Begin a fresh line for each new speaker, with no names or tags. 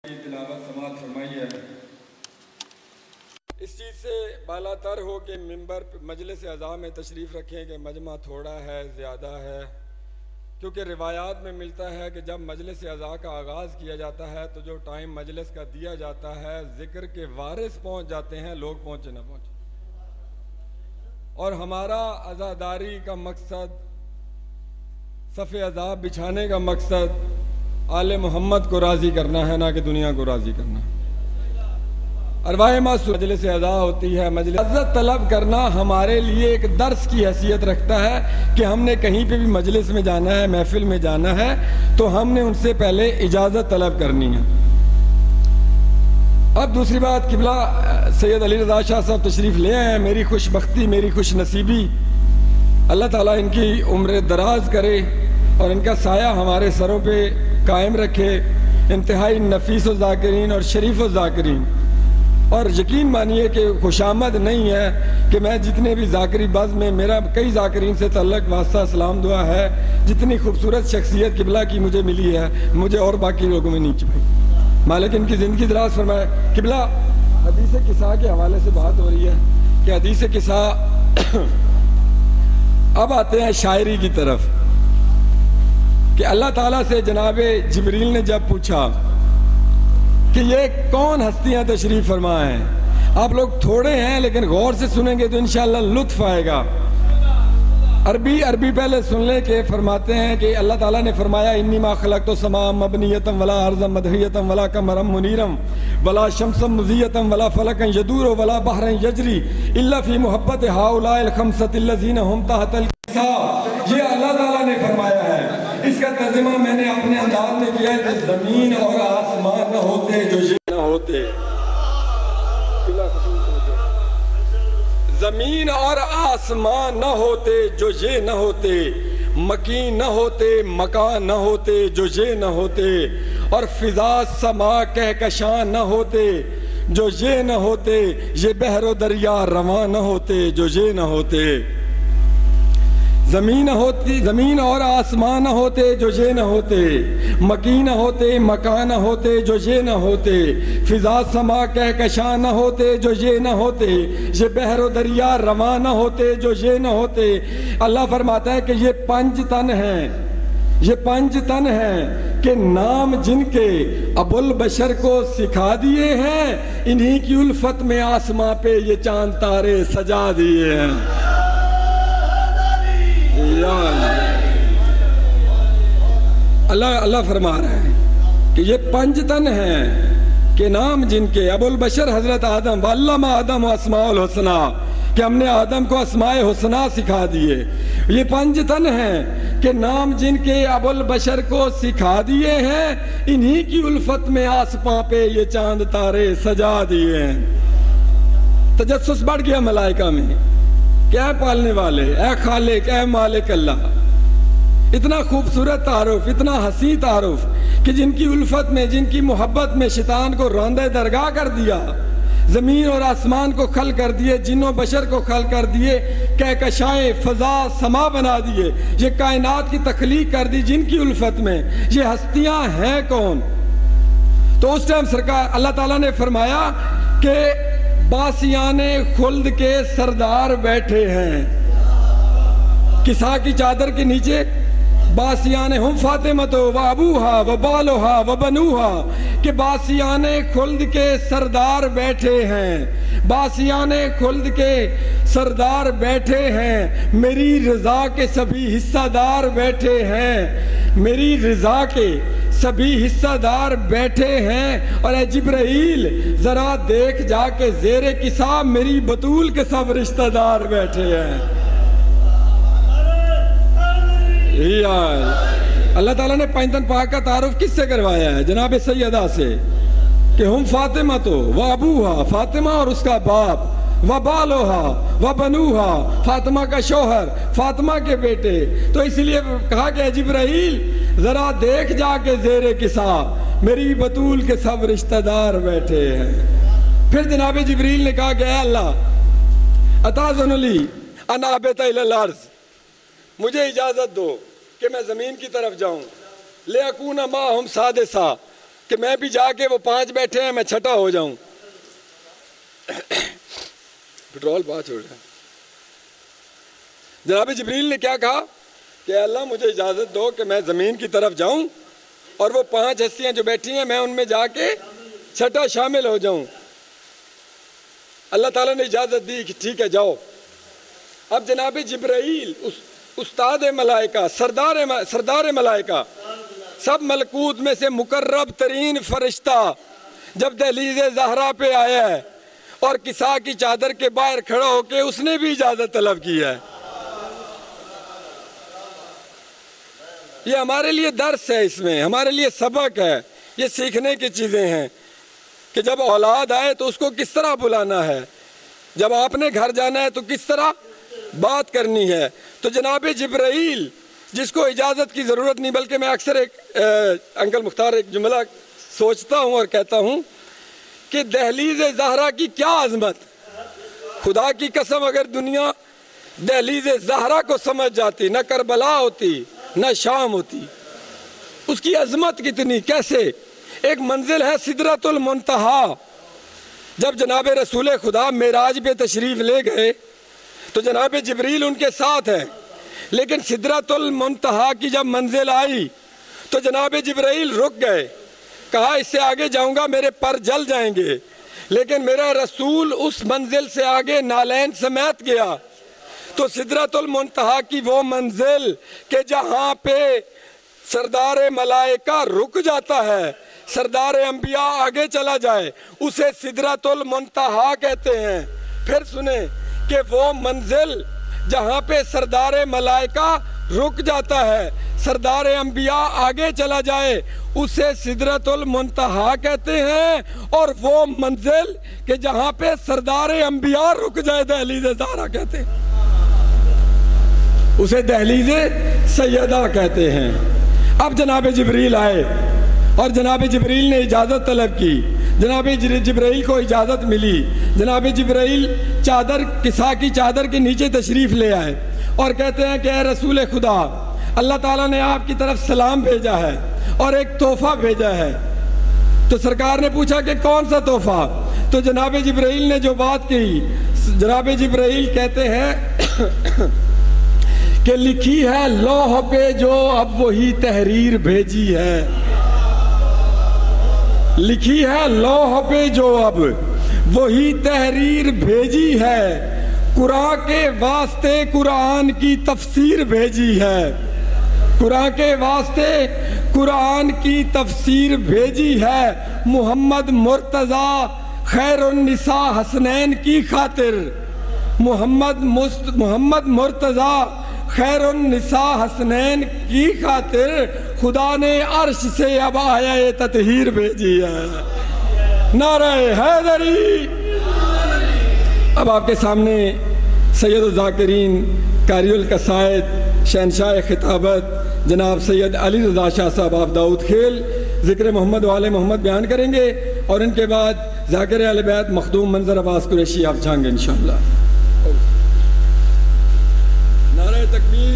तिलावत समात फरमाई है। इस चीज़ से बालातर हो कि मिंबर मजलिस अज़ा में तशरीफ़ रखें कि मजमा थोड़ा है ज़्यादा है, क्योंकि रिवायात में मिलता है कि जब मजलिस अज़ा का आगाज़ किया जाता है तो जो टाइम मजलिस का दिया जाता है ज़िक्र के वारिस पहुँच जाते हैं, लोग पहुँचे ना पहुँचे। और हमारा अज़ादारी का मकसद, सफ़े अज़ा बिछाने का मकसद आले मोहम्मद को राज़ी करना है, ना कि दुनिया को राज़ी करना। अरवाए मासूम मजलिस अज़ा होती है, मजलिस इज़्ज़त तलब करना हमारे लिए एक दर्स की हैसियत रखता है कि हमने कहीं पे भी मजलिस में जाना है, महफिल में जाना है तो हमने उनसे पहले इजाज़त तलब करनी है। अब दूसरी बात, किबला सैयद अली रज़ा शाह साहब तशरीफ़ ले आए हैं। मेरी खुशबख्ती, मेरी खुश नसीबी, अल्लाह ताला इनकी उम्र दराज करे और इनका साया हमारे सरों पे कायम रखे। इंतहाई नफीस व ज़ाकिरीन और शरीफ व ज़ाकिरीन, और यकीन मानिए कि खुशामद नहीं है कि मैं जितने भी ज़ाकिरी बज़ में, मेरा कई ज़ाकिरीन से तल्लक वास्ता सलाम दुआ है, जितनी खूबसूरत शख्सियत किबला की मुझे मिली है मुझे और बाकी लोगों में नहीं छिपाई। मालिक इनकी ज़िंदगी दराज फरमाए। किबला हदीस किस्सा के हवाले से बात हो रही है कि हदीस किस्सा अब आते हैं शायरी की तरफ कि अल्लाह ताला से जनाबे जिब्रील ने जब पूछा कि ये कौन हस्तियां तशरीफ़ फरमा हैं। आप लोग थोड़े हैं लेकिन गौर से सुनेंगे तो इंशाअल्लाह लुत्फ़ आएगा। अरबी पहले सुन ले के फरमाते हैं कि अल्लाह ताला ने फरमाया, इन्नी मा खलक़्तु समा मबनियतम वला अर्ज़म मदहियतम वला कमरम मुनीरम वला शम्सम मुज़ियतम वला फलकन यदूर वला बहरन यजरी इल्ला फी मुहब्बत हाउलाइल खमसतिल लज़ीना हुम तहतल किसा। ये अल्लाह ताला ने फरमाया है। इसका तर्जुमा मैंने अपने अंदाज में किया है, ज़मीन और आसमान न होते जो ये न होते, ज़मीन और आसमान न होते जो ये न होते, मकीन न होते मकान न होते जो ये न होते, और फिजा समा कहकशां न होते जो ये न होते, ये बहरो दरिया रवां न होते जो ये न होते। ज़मीन होती, ज़मीन और आसमान न होते जो ये न होते, मकीन न होते मकान न होते जो ये न होते, फिजा समा कहकशां न होते जो ये न होते, ये बहरो दरिया रवां न होते जो ये न होते। अल्लाह फरमाता है कि ये पंच तन हैं, ये पंच तन हैं कि नाम जिनके अबुल बशर को सिखा दिए हैं, इन्हीं की उल्फत में आसमां पे ये चांद तारे सजा दिए हैं। अल्लाह फरमा रहा है कि ये पंचतन हैं कि नाम जिनके अबुल बशर हजरत आदम वल्लमा आदम अस्माउल हुस्ना, कि हमने आदम को अस्माए हुस्ना सिखा दिए। ये पंचतन हैं कि नाम जिनके अबुल बशर को सिखा दिए हैं, इन्हीं की उल्फत में आसमां पे ये चांद तारे सजा दिए हैं। तजस्सुस बढ़ गया मलाइका में, क्या पालने वाले, ए खालिक ए मालिक अल्लाह। इतना खूबसूरत तारुफ, इतना हसी तारुफ कि जिनकी उल्फत में, जिनकी मोहब्बत में शैतान को रौंदे दरगाह कर दिया, ज़मीन और आसमान को खल कर दिए, जिन्नों बशर को खल कर दिए, कहकशाएं फ़ज़ा समा बना दिए, ये कायनात की तख्लीक कर दी जिनकी उल्फत में। ये हस्तियां हैं कौन? तो उस टाइम सरकार अल्लाह ताला ने फरमाया कि बासियाने खुल्द के सरदार बैठे हैं। किसा की चादर के नीचे बासियाने हम फातिमतो व अबूहा व बालोहा व बनूहा, के बासियाने खुल्द के सरदार बैठे हैं, बासियाने खुल्द के सरदार बैठे हैं, मेरी रजा के सभी हिस्सादार बैठे हैं, मेरी रजा के सभी हिस्सादार बैठे हैं। और ए जिब्राइल जरा देख जाके ज़ेरे किसा, मेरी बतूल के सब रिश्तेदार बैठे हैं। अल्लाह ताला ने पैंतन पाक का तारुफ किससे करवाया है? जनाब सैयदा से, कि हम फातिमा तो व अबूहा, फातिमा और उसका बाप, व बालोहा व बनूहा, फातिमा का शोहर, फातिमा के बेटे। तो इसलिए कहा कि जिब्राइल जरा देख जाके ज़ेरे किसा, मेरी बतूल के सब रिश्तेदार बैठे हैं। फिर जनाब जिब्रील ने कहा कि अल्लाह अताज़ुनली अना अबता इलल अर्ज़, मुझे इजाज़त दो कि मैं ज़मीन की तरफ जाऊँ, ले अकूना माहुम सादिसा, कि मैं भी जाके, वो 5 बैठे हैं, मैं छठा हो जाऊं। पेट्रोल बहुत हो रहा है। जनाब जिब्रील ने क्या कहा कि अल्लाह मुझे इजाज़त दो कि मैं ज़मीन की तरफ जाऊं और वो 5 हस्तियां जो बैठी हैं मैं उनमें जाके छठा शामिल हो जाऊं। अल्लाह ताला ने इजाज़त दी कि ठीक है जाओ। अब जनाब जिब्राईल उस्ताद मलाइका, सरदार मलाइका, सब मलकूत में से मुकर्रब तरीन फरिश्ता जब दहलीज़ ज़हरा पे आया है और किसा की चादर के बाहर खड़ा होके उसने भी इजाज़त तलब की है। ये हमारे लिए दर्स है, इसमें हमारे लिए सबक है, ये सीखने की चीज़ें हैं कि जब औलाद आए तो उसको किस तरह बुलाना है, जब आपने घर जाना है तो किस तरह बात करनी है। तो जनाब जिब्राईल जिसको इजाज़त की ज़रूरत नहीं, बल्कि मैं अक्सर अंकल मुख्तार एक जुमला सोचता हूँ और कहता हूँ कि दहलीज़ ज़हरा की क्या अज़मत, खुदा की कसम अगर दुनिया दहलीज़ ज़हरा को समझ जाती, न करबला होती न शाम होती, उसकी अज़मत कितनी, कैसे एक मंजिल है सिदरतुल मुंतहा। जब जनाब रसूल खुदा मेराज पे तशरीफ़ ले गए तो जनाब जिब्रील उनके साथ है, लेकिन सिदरतुल मुंतहा की जब मंजिल आई तो जनाब जिब्रील रुक गए, कहा इससे आगे जाऊंगा मेरे पर जल जाएंगे, लेकिन मेरा रसूल उस मंजिल से आगे नालैन समेत गया। तो सिदरतुल मुंतहा की वो मंजिल के जहाँ पे सरदार मलाइका रुक जाता है, सरदार अंबिया आगे चला जाए, उसे सिदरतुल मुंतहा कहते हैं। फिर सुने कि वो मंजिल जहाँ पे सरदार मलाइका रुक जाता है, सरदार अंबिया आगे चला जाए, उसे सिदरतुल मुंतहा कहते हैं। और वो मंजिल के जहाँ पे सरदार अंबिया रुक जाए दहलीज़ ज़हरा कहते हैं, उसे दहलीज़ सैयदा कहते हैं। अब जनाब जिब्रील आए और जनाब जिब्रील ने इजाज़त तलब की, जनाब जिब्रील को इजाज़त मिली। जनाब जिब्रील चादर, किसा की चादर के नीचे तशरीफ़ ले आए और कहते हैं कि ऐ रसूल खुदा, अल्लाह ताला ने आपकी तरफ सलाम भेजा है और एक तोहफ़ा भेजा है। तो सरकार ने पूछा कि कौन सा तोहफ़ा? तो जनाब जिब्रील ने जो बात कही, जनाब जिब्रील कहते हैं कि लिखी है लौह पे जो अब वही तहरीर भेजी है, लिखी है लौह पे जो अब वही तहरीर भेजी है, कुरान के वास्ते कुरान की तफसीर भेजी है, कुरान के वास्ते कुरान की तफसीर भेजी है, मोहम्मद मुर्तज़ा खैरुन्निसा हसनैन की खातिर, मोहम्मद मुर्तज़ा खैरुन्निसा हसनैन की खातिर खुदा ने अर्श से अब आया ततहीर भेजी है। नारे हैदरी। अब आपके सामने सैयद ज़ाकिरीन, कारियुल कसायद, शहनशाह खिताबत जनाब सैयद अली रज़ा शाह साहब आप दाऊद खेल ज़िक्र मोहम्मद वाले मोहम्मद बयान करेंगे और इनके बाद ज़ाकिर अहले बैत मखदूम मंजर अब्बास कुरैशी आप जाएंगे इंशाअल्लाह। नारे तकबीर।